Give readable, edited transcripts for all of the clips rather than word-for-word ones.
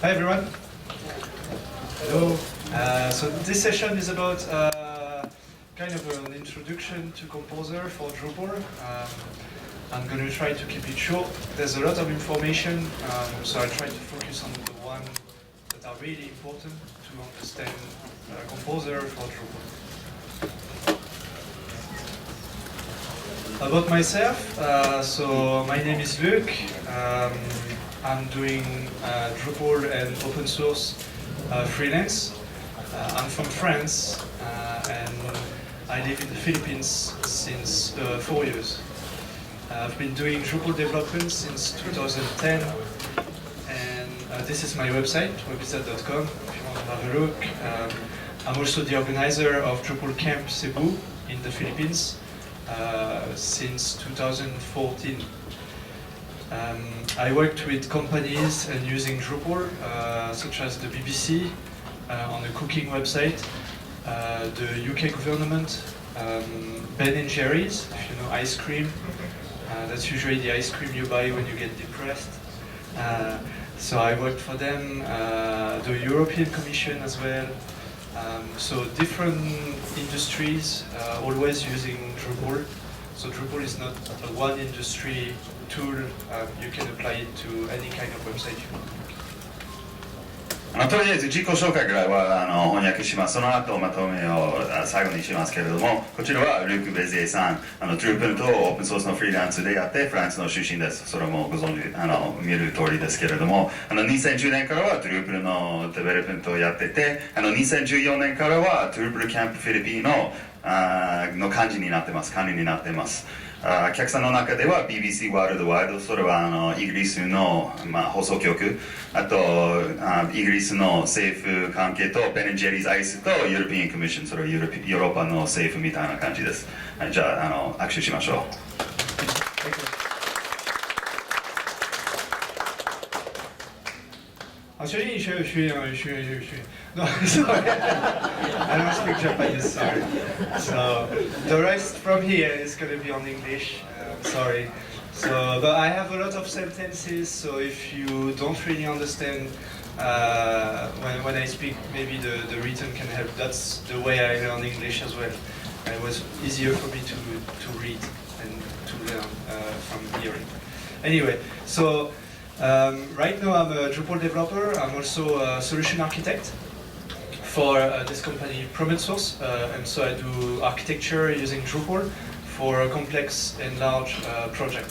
Hi everyone. Hello. So this session is about kind of an introduction to Composer for Drupal. I'm going to try to keep it short. There's a lot of information, so I try to focus on the one that are really important to understand Composer for Drupal. About myself, so my name is Luc. I'm doing Drupal and open source freelance. I'm from France and I live in the Philippines since 4 years. I've been doing Drupal development since 2010 and this is my website, Bezier.com, if you want to have a look. I'm also the organizer of DrupalCamp Cebu in the Philippines since 2014. I worked with companies and using Drupal, such as the BBC on the cooking website, the UK government, Ben & Jerry's, if you know ice cream. That's usually the ice cream you buy when you get depressed. So I worked for them, the European Commission as well. So different industries, always using Drupal. So Drupal is not a one industry tool, you can apply it to any kind of website you want. とりあえず自己紹介ぐらいは翻訳します。その後まとめを最後にしますけれども、こちらはルーク・ベゼイさん、Drupal とオープンソースのフリーランスでやってフランスの出身です。それもご存知見る通りですけれども、2010年からは Drupal のデベロップメントをやってて、2014年からは DrupalCamp フィリピンの幹事になってます。管理になってます。客さんの中では BBC ワールドワイド、それはイギリスの、放送局、あとイギリスの政府関係とベン・ジェリーズ・アイスとユーロピアン・コミッション、それはヨーロッパの政府みたいな感じです。じゃあ握手しましょう。Actually, no, sorry, I don't speak Japanese, sorry. So, the rest from here is going to be on English, sorry. So, but I have a lot of sentences, so if you don't really understand when I speak, maybe the written can help. That's the way I learn English as well. It was easier for me to read and to learn from hearing. Anyway, so, right now I'm a Drupal developer. I'm also a solution architect for this company PromoteSource, and so I do architecture using Drupal for a complex and large project.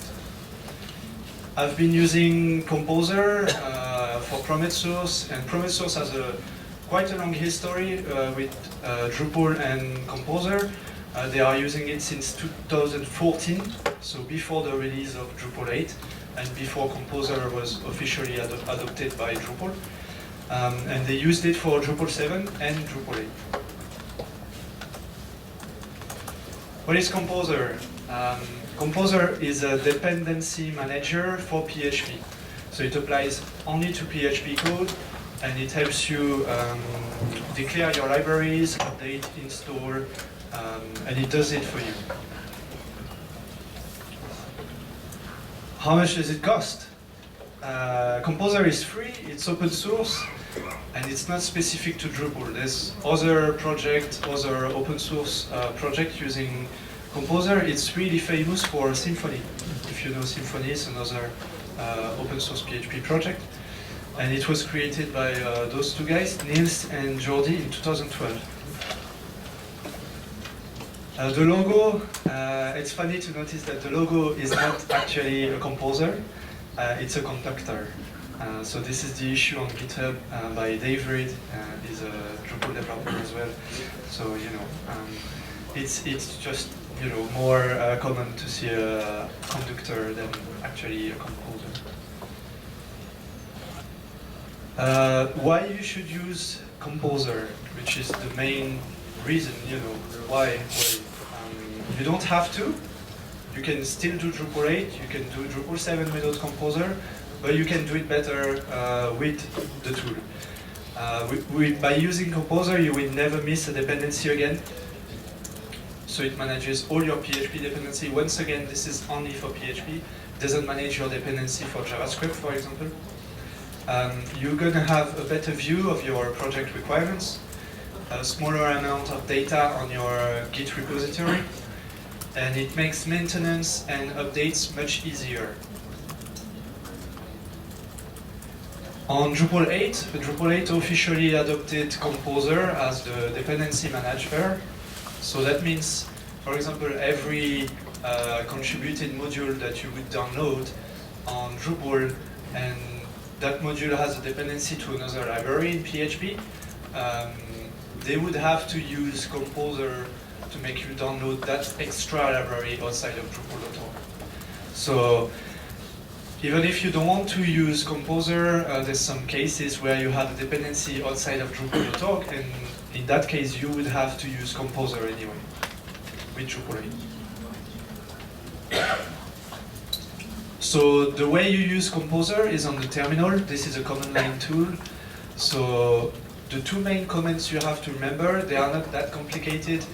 I've been using Composer for PromoteSource, and PromoteSource has quite a long history with Drupal and Composer. They are using it since 2014, so before the release of Drupal 8. And before Composer was officially adopted by Drupal. And they used it for Drupal 7 and Drupal 8. What is Composer? Composer is a dependency manager for PHP. So it applies only to PHP code, and it helps you declare your libraries, update, install, and it does it for you. How much does it cost? Composer is free, it's open source, and it's not specific to Drupal. There's other projects, other open source projects using Composer. It's really famous for Symfony. If you know Symfony, it's another open source PHP project. And it was created by those two guys, Niels and Jordi, in 2012. The logo, it's funny to notice that the logo is not actually a composer, it's a conductor. So this is the issue on GitHub by Dave Reed, he's a Drupal developer as well. So, you know, it's just, you know, more common to see a conductor than actually a composer. Why you should use Composer, which is the main reason, you know, why. You don't have to. You can still do Drupal 8, you can do Drupal 7 without Composer, but you can do it better with the tool. By using Composer, you will never miss a dependency again. So it manages all your PHP dependency. Once again, this is only for PHP. It doesn't manage your dependency for JavaScript, for example. you're going to have a better view of your project requirements, a smaller amount of data on your Git repository, and it makes maintenance and updates much easier. On Drupal 8, Drupal 8 officially adopted Composer as the dependency manager. So that means, for example, every contributed module that you would download on Drupal, and that module has a dependency to another library in PHP, they would have to use Composer to make you download that extra library outside of Drupal.org. So even if you don't want to use Composer, there's some cases where you have a dependency outside of Drupal.org, and in that case you would have to use Composer anyway with Drupal 8. So the way you use Composer is on the terminal. This is a command line tool. So the two main commands you have to remember, they are not that complicated.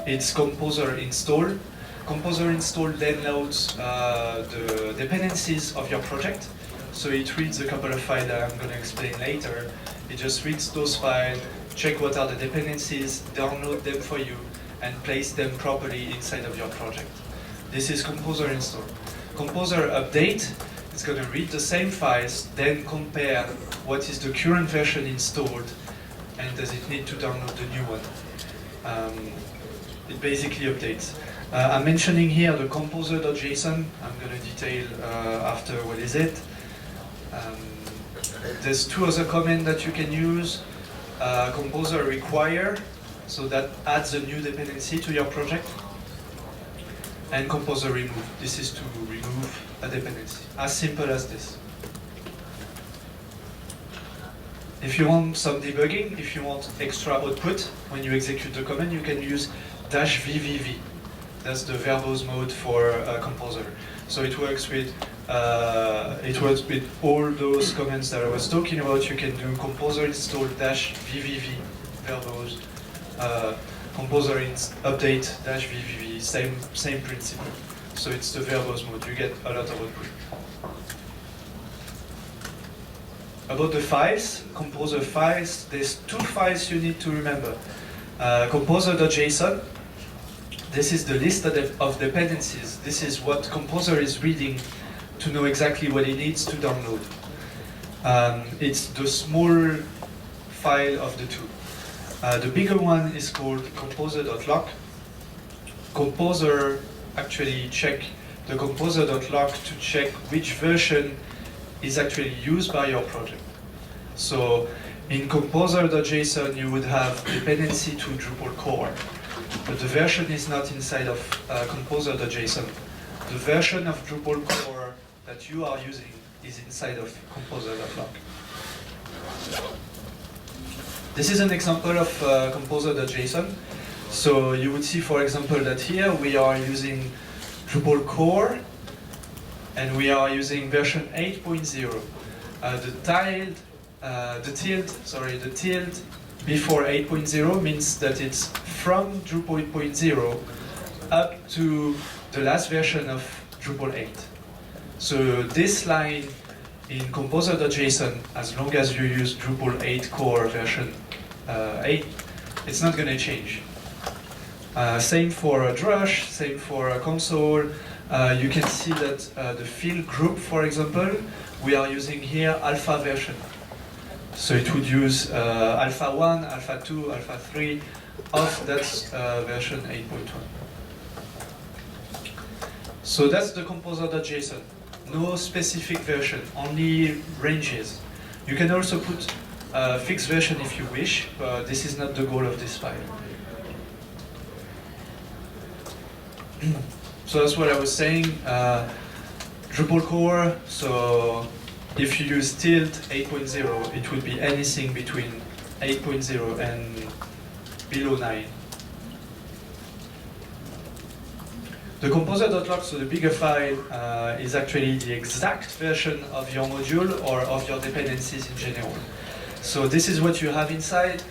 It's Composer install. Composer install then loads the dependencies of your project. So it reads a couple of files that I'm going to explain later. It just reads those files, check what are the dependencies, download them for you, and place them properly inside of your project. This is Composer install. Composer update is going to read the same files, then compare what is the current version installed, and does it need to download the new one. It basically updates. I'm mentioning here the composer.json. I'm going to detail after what is it. There's two other commands that you can use. Composer require, so that adds a new dependency to your project. And Composer remove. This is to remove a dependency. As simple as this. If you want some debugging, if you want extra output when you execute the command, you can use -vvv. That's the verbose mode for Composer. So it works with all those commands that I was talking about. You can do Composer install -vvv verbose, Composer update -vvv, same principle. So it's the verbose mode. You get a lot of output. About the files, Composer files, there's two files you need to remember. Composer.json. This is the list of dependencies. This is what Composer is reading to know exactly what it needs to download. It's the small file of the two. The bigger one is called composer.log. Composer actually check the composer.log to check which version is actually used by your project. So in composer.json you would have dependency to Drupal core. But the version is not inside of composer.json. The version of Drupal core that you are using is inside of composer.log. This is an example of composer.json. So you would see, for example, that here we are using Drupal core, and we are using version 8.0. The tilde before 8.0 means that it's from Drupal 8.0 up to the last version of Drupal 8. So this line in composer.json, as long as you use Drupal 8 core version 8, it's not going to change. Same for a Drush, same for a console. You can see that the field group, for example, we are using here alpha version. So it would use alpha 1, alpha 2, alpha 3 of that version 8.1. So that's the composer.json. No specific version, only ranges. You can also put a fixed version if you wish, but this is not the goal of this file. So that's what I was saying. Drupal core, so if you use tilde 8.0, it would be anything between 8.0 and below 9. The composer.log, so the bigger file, is actually the exact version of your module or of your dependencies in general. So this is what you have inside,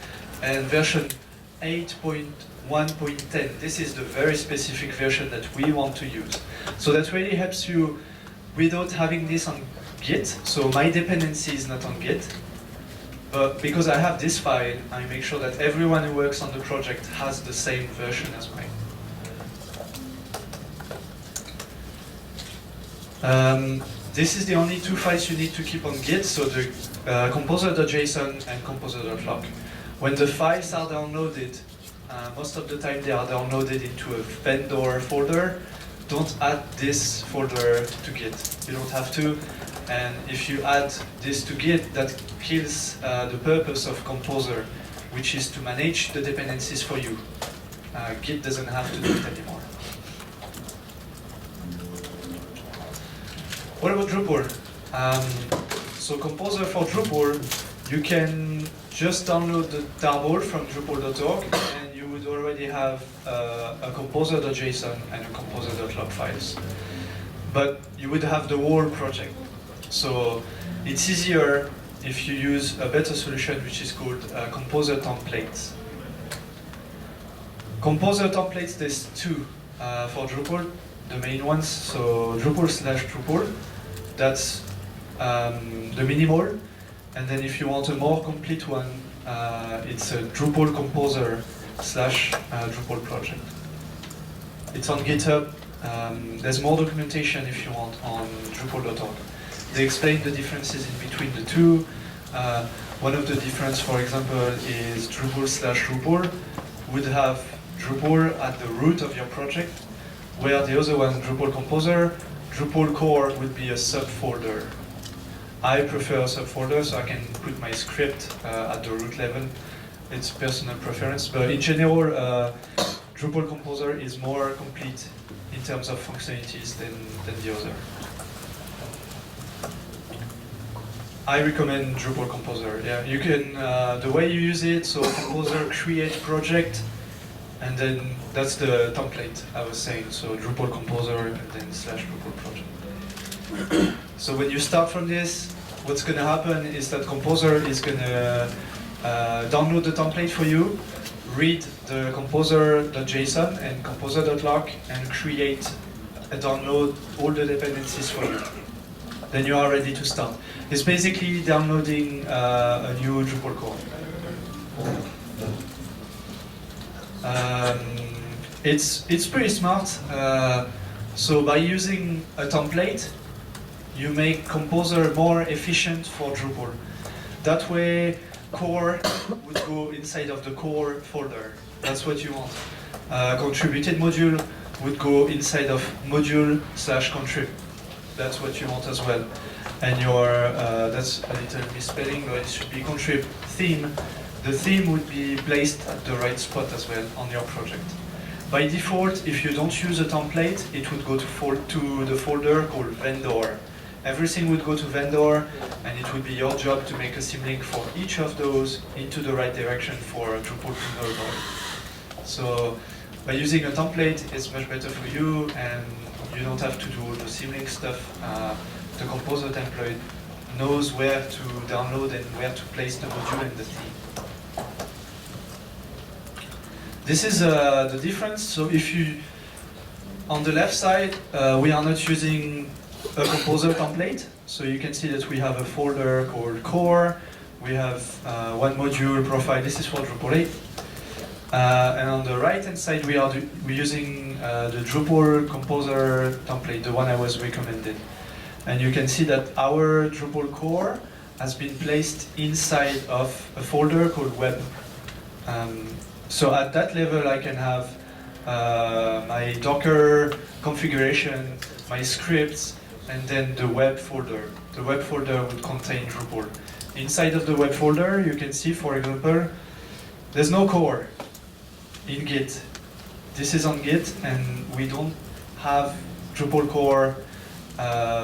and version 8.1.10, this is the very specific version that we want to use. So that really helps you, without having this on Git, so my dependency is not on Git. But because I have this file, I make sure that everyone who works on the project has the same version as mine. This is the only two files you need to keep on Git, so the composer.json and composer.log. When the files are downloaded, most of the time they are downloaded into a vendor folder. Don't add this folder to Git. You don't have to. And if you add this to Git, that kills the purpose of Composer, which is to manage the dependencies for you. Git doesn't have to do it anymore. What about Drupal? So Composer for Drupal, you can just download the tarball from drupal.org, and you would already have a composer.json and a composer.log files. But you would have the whole project. So it's easier if you use a better solution, which is called Composer Templates. Composer Templates, there's two for Drupal, the main ones. So Drupal/Drupal, that's the minimal. And then if you want a more complete one, it's a Drupal Composer /Drupal project. It's on GitHub. There's more documentation if you want on Drupal.org. They explain the differences in between the two. One of the differences, for example, is Drupal/Drupal would have Drupal at the root of your project, where the other one, Drupal Composer, Drupal core would be a subfolder. I prefer a subfolder so I can put my script at the root level. It's personal preference, but in general, Drupal Composer is more complete in terms of functionalities than the other. I recommend Drupal Composer. Yeah, you can the way you use it. So Composer create project, and then that's the template I was saying. So Drupal Composer and then /Drupal project. So when you start from this, what's going to happen is that Composer is going to download the template for you, read the composer.json and composer.log, and create and download all the dependencies for you. Then you are ready to start. It's basically downloading a new Drupal core. It's pretty smart. So by using a template, you make Composer more efficient for Drupal. That way, core would go inside of the core folder. That's what you want. Contributed module would go inside of module/contrib. That's what you want as well. And your, that's a little misspelling, but it should be contrib theme. The theme would be placed at the right spot as well on your project. By default, if you don't use a template, it would go to the folder called vendor. Everything would go to vendor, and it would be your job to make a symlink for each of those into the right direction for Drupal to know about it. So by using a template, it's much better for you, and you don't have to do all the symlink stuff. The Composer template knows where to download and where to place the module and the theme. This is the difference. So if you, on the left side, we are not using a Composer template. So you can see that we have a folder called core. We have one module profile. This is for Drupal 8. And on the right-hand side, we're using the Drupal Composer template, the one I was recommended. And you can see that our Drupal core has been placed inside of a folder called web. So at that level, I can have my Docker configuration, my scripts, and then the web folder. The web folder would contain Drupal. Inside of the web folder, you can see, for example, there's no core in Git. This is on Git, and we don't have Drupal core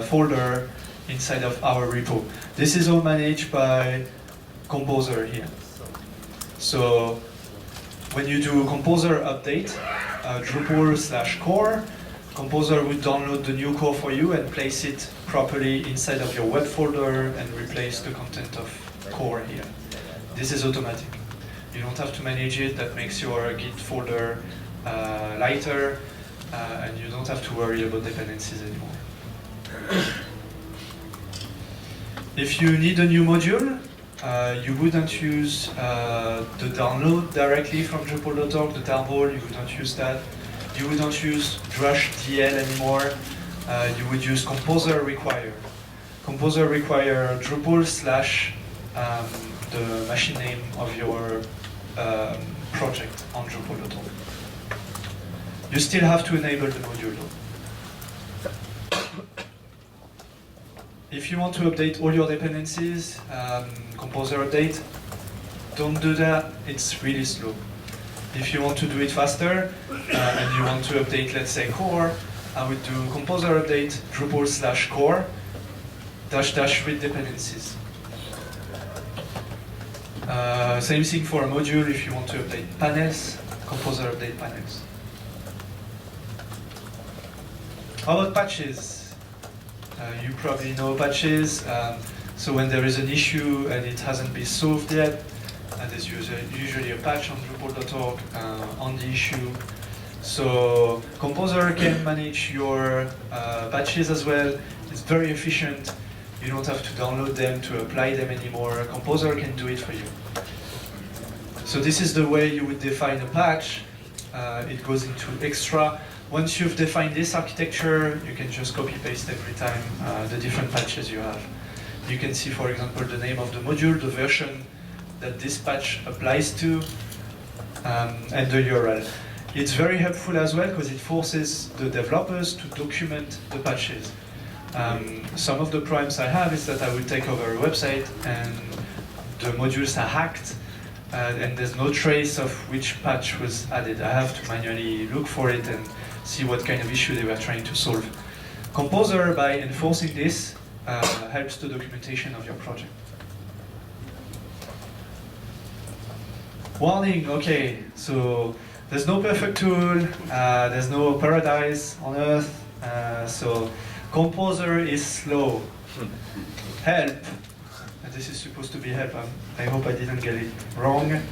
folder inside of our repo. This is all managed by Composer here. So when you do Composer update, Drupal/core, Composer would download the new core for you and place it properly inside of your web folder and replace the content of core here. This is automatic. You don't have to manage it. That makes your Git folder lighter, and you don't have to worry about dependencies anymore. If you need a new module, you wouldn't use the download directly from Drupal.org, the tarball, you wouldn't use that. You wouldn't use Drush DL anymore. You would use Composer Require. Composer Require Drupal slash the machine name of your project on Drupal.org. You still have to enable the module though. If you want to update all your dependencies, Composer Update, don't do that, it's really slow. If you want to do it faster, and you want to update, let's say, core, I would do Composer Update Drupal slash core -- with dependencies. Same thing for a module if you want to update panels, Composer Update panels. How about patches? You probably know patches. So when there is an issue and it hasn't been solved yet, there's usually a patch on Drupal.org on the issue. So Composer can manage your patches as well. It's very efficient. You don't have to download them to apply them anymore. Composer can do it for you. So this is the way you would define a patch. It goes into extra. Once you've defined this architecture, you can just copy-paste every time the different patches you have. You can see, for example, the name of the module, the version that this patch applies to, and the URL. It's very helpful as well because it forces the developers to document the patches. Some of the problems I have is that I would take over a website and the modules are hacked and there's no trace of which patch was added. I have to manually look for it and see what kind of issue they were trying to solve. Composer, by enforcing this, helps the documentation of your project. Warning, okay, so there's no perfect tool, there's no paradise on earth, so Composer is slow. Help, and this is supposed to be help, I hope I didn't get it wrong.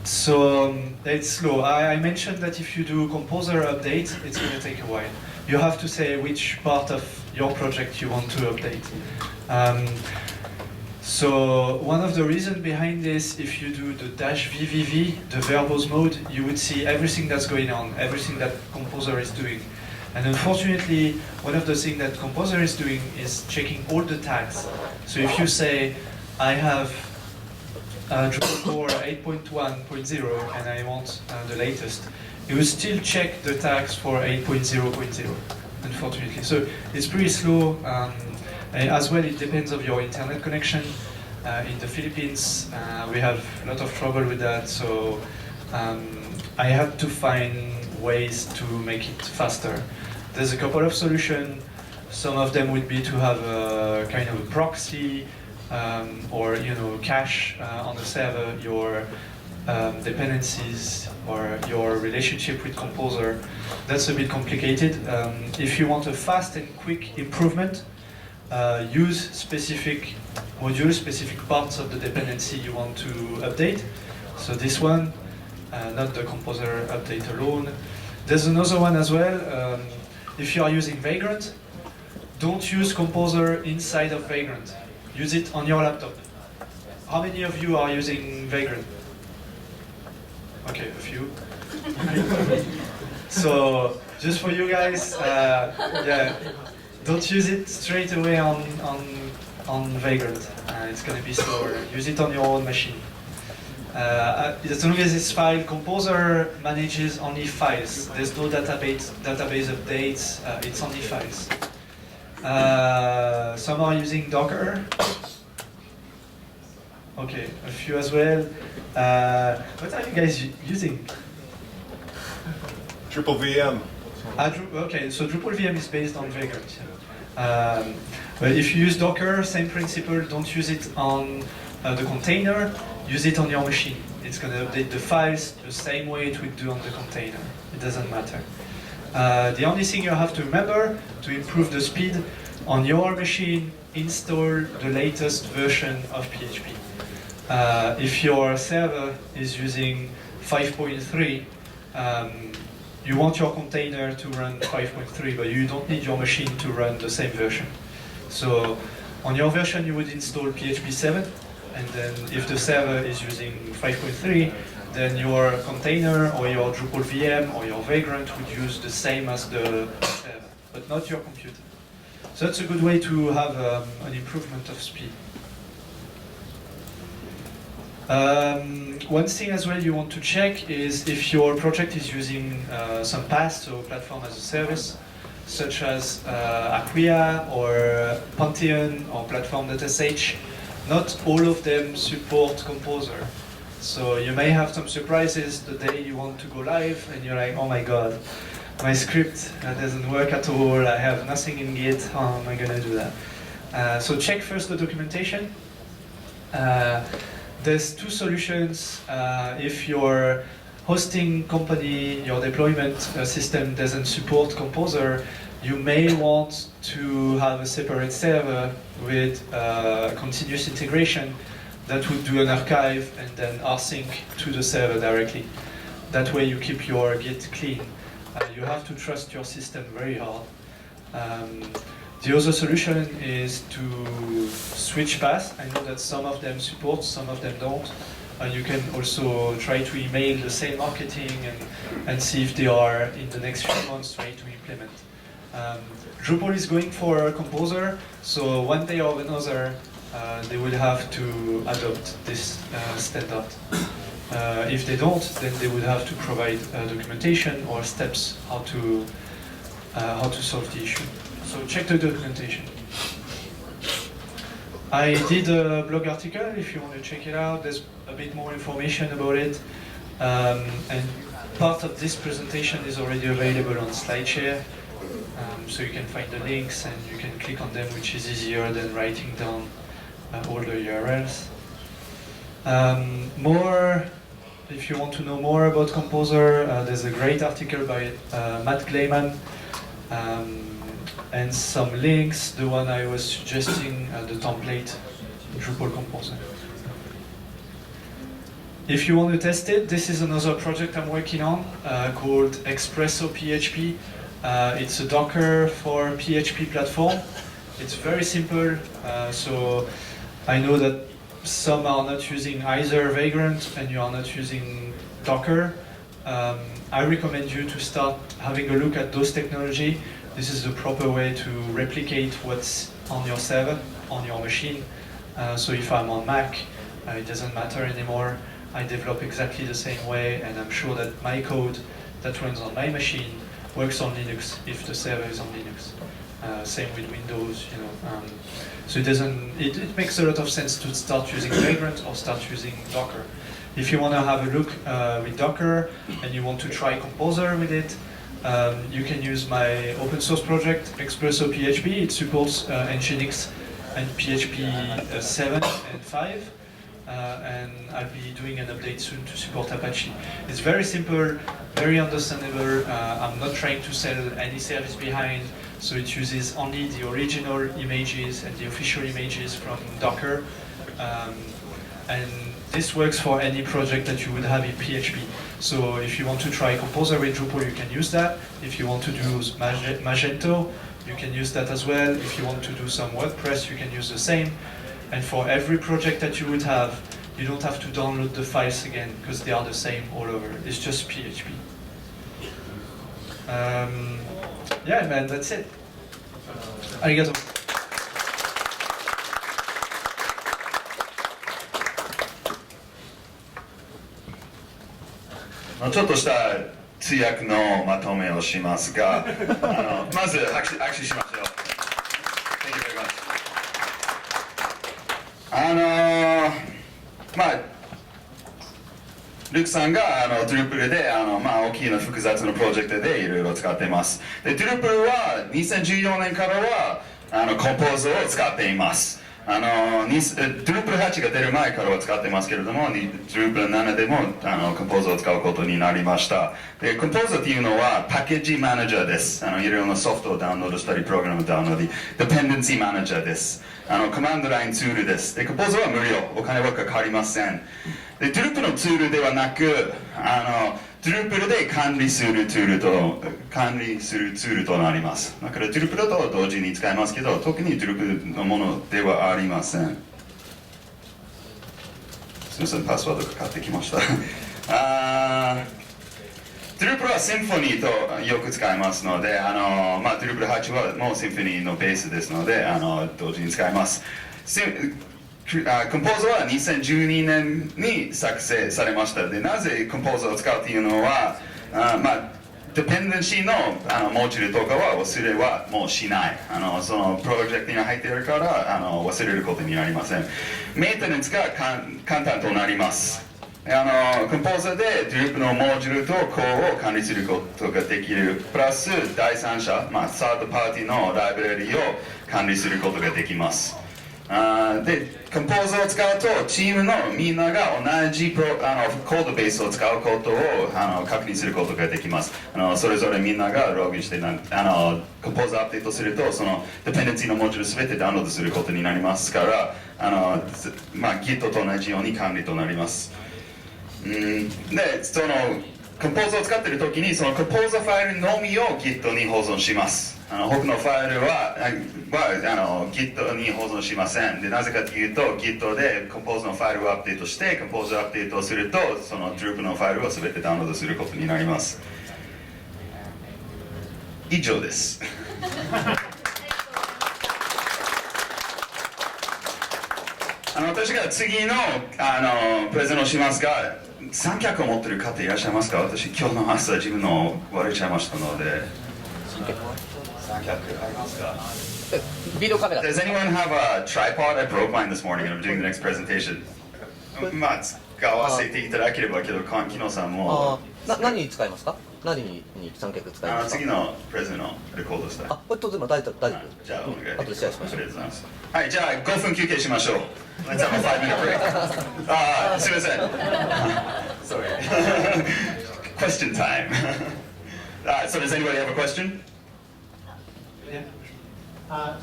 So it's slow. I mentioned that if you do Composer update, it's going to take a while. You have to say which part of your project you want to update. So one of the reasons behind this, if you do the -VVV, the verbose mode, you would see everything that's going on, everything that Composer is doing. And unfortunately, one of the things that Composer is doing is checking all the tags. So if you say, I have Drupal core 8.1.0 and I want the latest, it will still check the tags for 8.0.0, unfortunately. So it's pretty slow. And as well, it depends on your internet connection. In the Philippines, we have a lot of trouble with that, so I had to find ways to make it faster. There's a couple of solutions. Some of them would be to have a kind of a proxy or cache on the server your dependencies or your relationship with Composer. That's a bit complicated. If you want a fast and quick improvement, use specific modules, specific parts of the dependency you want to update. So this one, not the Composer update alone. There's another one as well. If you are using Vagrant, don't use Composer inside of Vagrant. Use it on your laptop. How many of you are using Vagrant? Okay, a few. So just for you guys, yeah. Don't use it straight away on Vagrant. It's going to be slower. Use it on your own machine. As long as this file, Composer manages only files. There's no database updates. It's only files. Some are using Docker. Okay, a few as well. What are you guys using? Drupal VM. Okay, so Drupal VM is based on Vagrant. But if you use Docker, same principle, don't use it on the container, use it on your machine. It's going to update the files the same way it would do on the container. It doesn't matter. The only thing you have to remember to improve the speed on your machine, install the latest version of PHP. If your server is using 5.3, you want your container to run 5.3, but you don't need your machine to run the same version. So on your version you would install PHP 7, and then if the server is using 5.3, then your container or your Drupal VM or your Vagrant would use the same as the server, but not your computer. So that's a good way to have an improvement of speed. One thing as well you want to check is if your project is using some PaaS, so platform as a service, such as Acquia or Pantheon or Platform.sh. Not all of them support Composer. So you may have some surprises the day you want to go live and you're like, oh my god, my script doesn't work at all, I have nothing in Git, how am I going to do that? So check first the documentation. There's two solutions. If your hosting company, your deployment system doesn't support Composer, you may want to have a separate server with continuous integration that would do an archive and then rsync to the server directly. That way you keep your Git clean. You have to trust your system very hard. The other solution is to switch paths. I know that some of them support, some of them don't. And you can also try to email the same marketing and see if they are in the next few months ready to implement. Drupal is going for Composer, so one day or another they will have to adopt this standard. If they don't, then they would have to provide documentation or steps how to solve the issue. So check the documentation. I did a blog article, if you want to check it out. There's a bit more information about it. And part of this presentation is already available on SlideShare. So you can find the links and you can click on them, which is easier than writing down all the URLs. If you want to know more about Composer, there's a great article by Matt Gleiman. And some links, the one I was suggesting, the template, Drupal Composer. If you want to test it, this is another project I'm working on called Espresso PHP. It's a Docker for PHP platform. It's very simple, so I know that some are not using either Vagrant and you are not using Docker. I recommend you to start having a look at those technology. This is the proper way to replicate what's on your server, on your machine. So if I'm on Mac, it doesn't matter anymore. I develop exactly the same way, and I'm sure that my code that runs on my machine works on Linux if the server is on Linux. Same with Windows, you know. So it makes a lot of sense to start using Vagrant or start using Docker. If you want to have a look with Docker and you want to try Composer with it, you can use my open source project, Espresso PHP. It supports Nginx and PHP 7 and 5. And I'll be doing an update soon to support Apache. It's very simple, very understandable. I'm not trying to sell any service behind, so it uses only the original images and the official images from Docker. And this works for any project that you would have in PHP. So if you want to try Composer with Drupal, you can use that. If you want to do Magento, you can use that as well. If you want to do some WordPress, you can use the same. And for every project that you would have, you don't have to download the files again, because they are the same all over. It's just PHP. Yeah, man, that's it. Arigato. ちょっとした通訳のまとめをしますが、まず拍手しましょう。Thank you very much. まあルークさんがDrupalで大きな複雑なプロジェクトでいろいろ使っています。でDrupalは2014年からはComposerを使っています。Drupal 8が出る前からは使ってますけれども、Drupal 7でもComposerを使うことになりました。で、Composer っていうのはパッケージマネージャーです。いろいろなソフトをダウンロードしたり、プログラムをダウンロード、Dependency マネージャーです。コマンドラインツールです。で、コンポーザーは無料、お金はかかりません。で、Drupal のツールではなく、Drupal で管理するツールとなります。だから Drupal と同時に使えますけど、特に Drupal のものではありません。すみません、パスワードかかってきました。Drupal は Symfony とよく使いますので、Drupal 8はもう Symfony のベースですので、同時に使います。コンポーザーは2012年に作成されました。で、なぜコンポーザーを使うというのは、デペンデンシーのモジュールとかは忘れはもうしない。そのプロジェクトに入っているから忘れることになりません。メンテナンスが簡単となります。コンポーザーで Drupal のモジュールとコードを管理することができる。プラス第三者、サードパーティーのライブラリを管理することができます。で、コンポーザーを使うと、チームのみんなが同じコードベースを使うことを確認することができます。それぞれみんながログインして、コンポーザーアップデートすると、そのデペンデンシーのモジュールすべてダウンロードすることになりますから、Git と同じように管理となります。で、そのコンポーザーを使っているときに、そのコンポーザーファイルのみを Git に保存します。他のファイルはGit に保存しません。で、なぜかというと、Git でコンポーザーのファイルをアップデートして、コンポーザーアップデートをすると、その Drupal のファイルをすべてダウンロードすることになります。以上です。私が次のプレゼンをしますが、三脚を持っている方いらっしゃいますか？私、今日の朝自分の割れちゃいましたので。三脚ありますか？ビデオカメラ。 Does anyone have a tripod? I broke mine this morning and I'm doing the next presentation. 使わせていただければけど、木野さんも。何に使いますか？何に三脚使いますか？次のプレゼンのレコードしたい。これ当然大丈夫。じゃあお願い。後でシェアしましょう。ありがとうございます。はい、じゃあ5分休憩しましょう。Let's have a 5-minute break. すみません。Sorry. Question time. So does anybody have a question?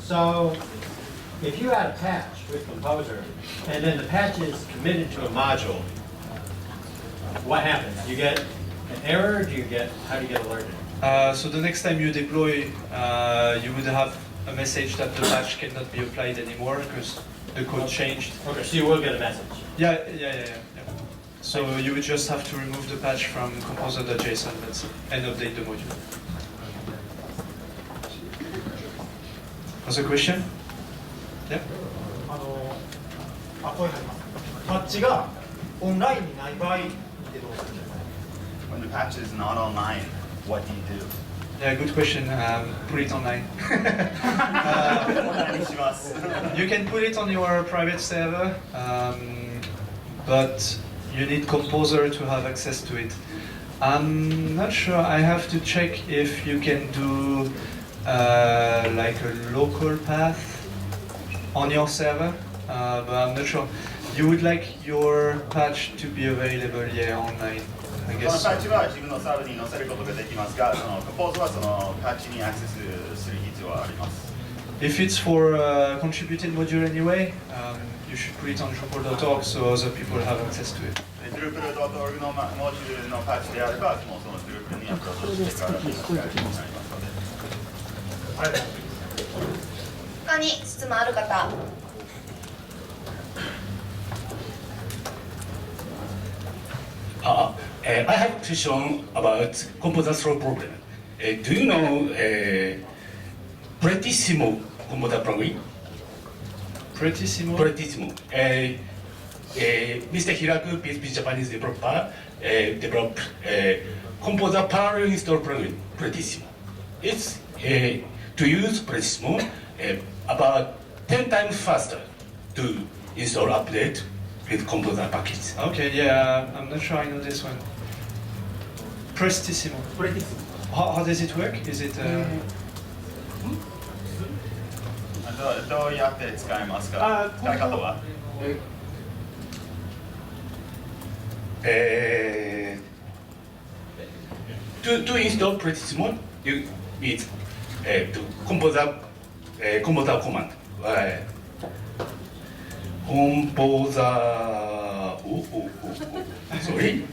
So, if you add a patch with Composer, and then the patch is committed to a module, what happens? You get an error? How do you get alerted? So the next time you deploy, you would have a message that the patch cannot be applied anymore because the code changed. Okay, so you will get a message. Yeah. So you would just have to remove the patch from composer.json and update the module. Other question? Yeah? こういうのあります。パッチがオンラインにない場合ってどうするんですか？ When the patch is not online, what do you do? Yeah, good question. Put it online. You can put it on your private server, but you need Composer to have access to it. I'm not sure. I have to check if you can do like a local path on your server, but I'm not sure. You would like your patch to be available, yeah, online. I その guess. パッチは自分のサーバーに載せることができますが、そのコンポーズはそのパッチにアクセスする必要はあります。If it's for a contributed module anyway, you should put it on Drupal.org so other people have access to it. Drupal.org のモジュールのパッチであれば、もうその Drupal にアップロードしてから使えるようになりますので。他に質問ある方。I have a question about composer throw problem. Do you know Pretissimo composer plugin? Pretissimo? Pretissimo. Mr. Hiraku, PHP Japanese developer, developed composer parallel install plugin, Pretissimo. It's to use Pretissimo about 10 times faster to install update with composer package. Okay, yeah, I'm not sure I know this one. Prestissimo. How does it work? Is it? どうやって使いますか？使い方は？ To install Pretissimo, you need to composer command. コンポーザーsorry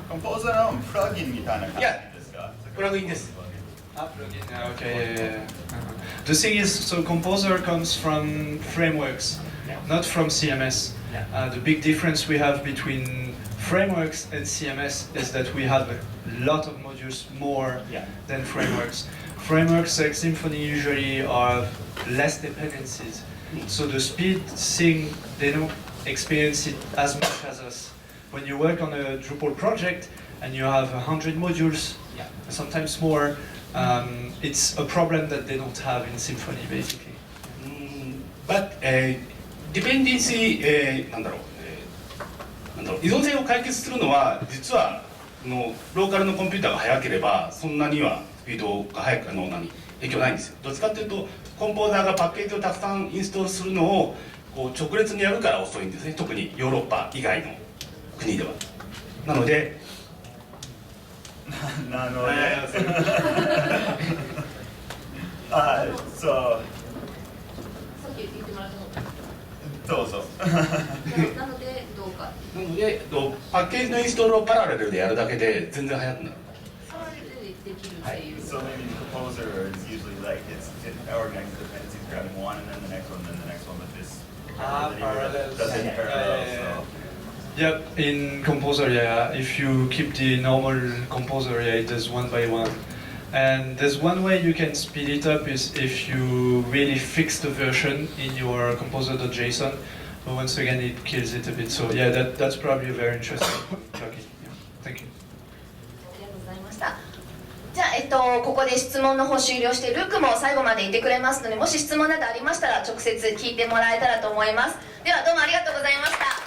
コンポーザーのプラグインみたいな感じですか？プラグインです。 Plugin. Okay. The thing is, so Composer comes from frameworks, not from CMS. The big difference we have between frameworks and CMS is that we have a lot of modules more than frameworks. Frameworks like Symfony usually have less dependencies, so the speed thing, they don't experience it as much as us. When you work on a Drupal project and you have 100 modules, sometimes more, it's a problem that they don't have in Symfony, basically. But dependency なんだろう依存性を解決するのは実はローカルのコンピューターが速ければそんなにはスピードが速く影響ないんですよ。どっちかというとコンポーザーがパッケージをたくさんインストールするのをこう直列にやるから遅いんですね。特にヨーロッパ以外の国では。なのでそう。どうぞ。なのでどうか。なのでパッケージのインストールをパラレルでやるだけで全然速くなる。それでできるっていう。So maybe the composer is usually like it organizes dependencies, grabbing one and then the next one, and then the next one, but this Parallels. does it in parallel. So. Yeah, in Composer, if you keep the normal Composer, it does one by one. And there's one way you can speed it up is if you really fix the version in your composer.json, but once again it kills it a bit. So that's probably a very interesting plugin. Thank you. ありがとうございました。じゃあ、ここで質問の方終了して、ルークも最後までいてくれますので、もし質問などありましたら直接聞いてもらえたらと思います。ではどうもありがとうございました。